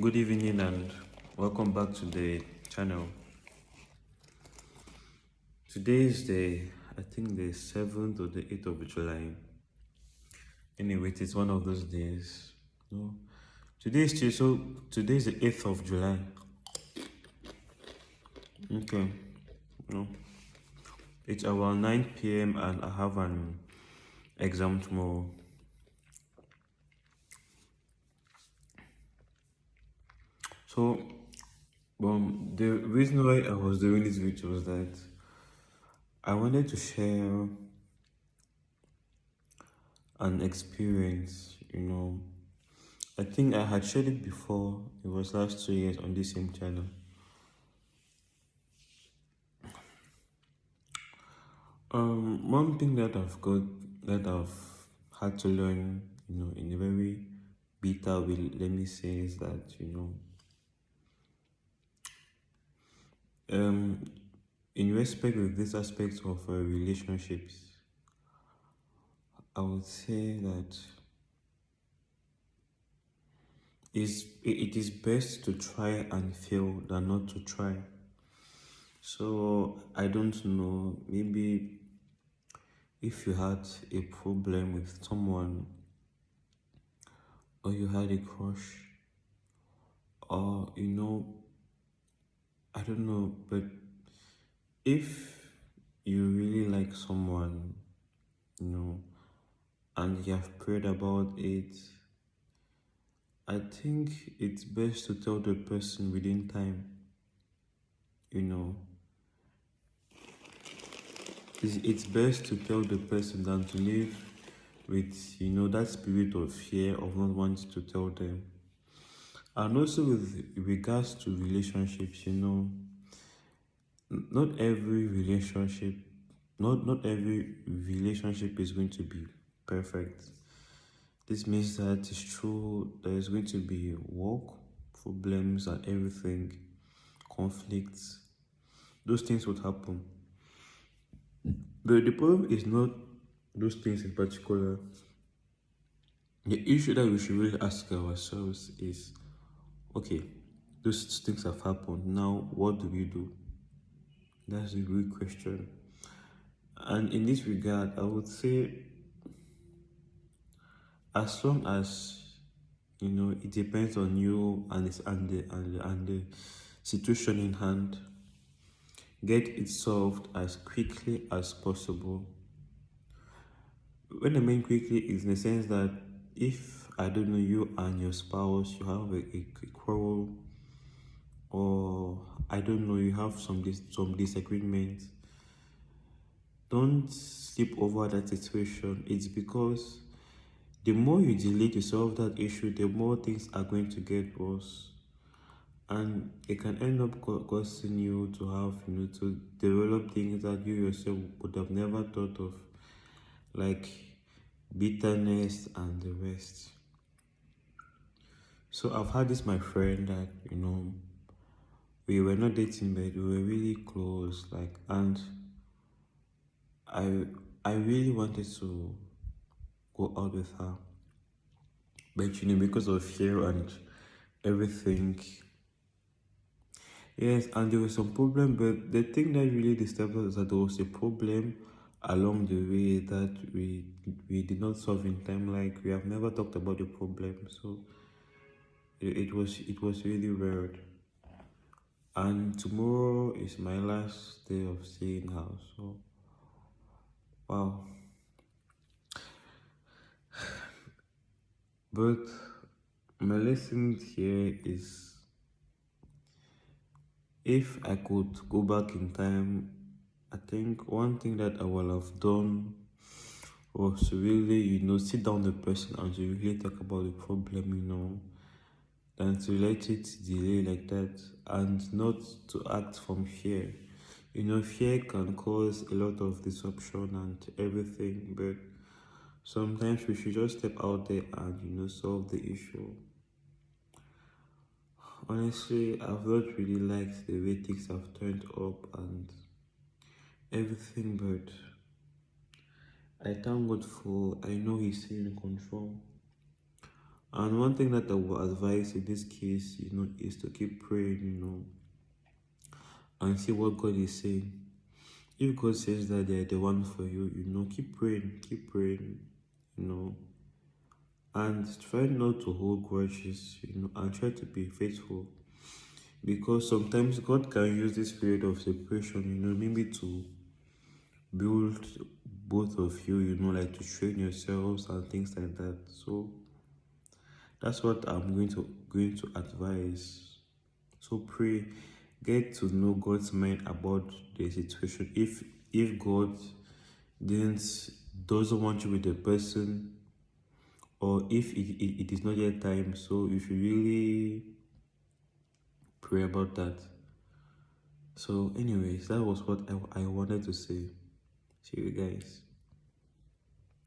Good evening and welcome back to the channel. Today is I think the 7th or the 8th of July. Anyway, it is one of those days. No, today is the 8th of July. Okay, no, it's around 9 p.m. and I have an exam tomorrow. So, the reason why I was doing this video was that I wanted to share an experience, I think I had shared it before. It was last 2 years on this same channel. One thing that I've had to learn, in a very bitter way, let me say, is that um, in respect with this aspect of relationships, I would say that it is best to try and fail than not to try. So I don't know, maybe if you had a problem with someone, or you had a crush, or I don't know, but if you really like someone, you know, and you have prayed about it, I think it's best to tell the person within time, you know. It's best to tell the person than to live with, that spirit of fear of not wanting to tell them. And also with regards to relationships, not every relationship not every relationship is going to be perfect. This means that it's true there is going to be work, problems and everything, conflicts. Those things would happen. But the problem is not those things in particular. The issue that we should really ask ourselves is, okay, those things have happened. Now what do we do? That's a good question. And in this regard, I would say, as long as it depends on you and the situation in hand, get it solved as quickly as possible. When I mean quickly is in the sense that if, I don't know, you and your spouse, you have a quarrel, or I don't know, you have some disagreements, don't sleep over that situation. It's because the more you delay to solve that issue, the more things are going to get worse. And it can end up causing you to have, to develop things that you yourself would have never thought of, like bitterness and the rest. So I've had this, my friend, that, we were not dating, but we were really close, like, and I I really wanted to go out with her. But because of fear and everything, yes, and there was some problem. But the thing that really disturbed us is that there was a problem along the way that we did not solve in time. Like, we have never talked about the problem, so it was really weird. And tomorrow is my last day of seeing her. So wow. But my lesson here is, if I could go back in time, I think one thing that I would have done was to really, sit down the person and to really talk about the problem, than to let it delay like that, and not to act from fear. Fear can cause a lot of disruption and everything, but sometimes we should just step out there and, solve the issue. Honestly, I've not really liked the way things have turned up and everything, but I thank God for, I know He's still in control. And one thing that I would advise in this case, is to keep praying, and see what God is saying. If God says that they're the one for you, keep praying, you know, and try not to hold grudges, and try to be faithful. Because sometimes God can use this period of separation, maybe to build both of you, like to train yourselves and things like that. So that's what I'm going to advise. So pray, get to know God's mind about the situation. If God didn't doesn't want you with the person, or if it is not yet time, so you should really pray about that. So anyways, that was what I wanted to say. See you guys.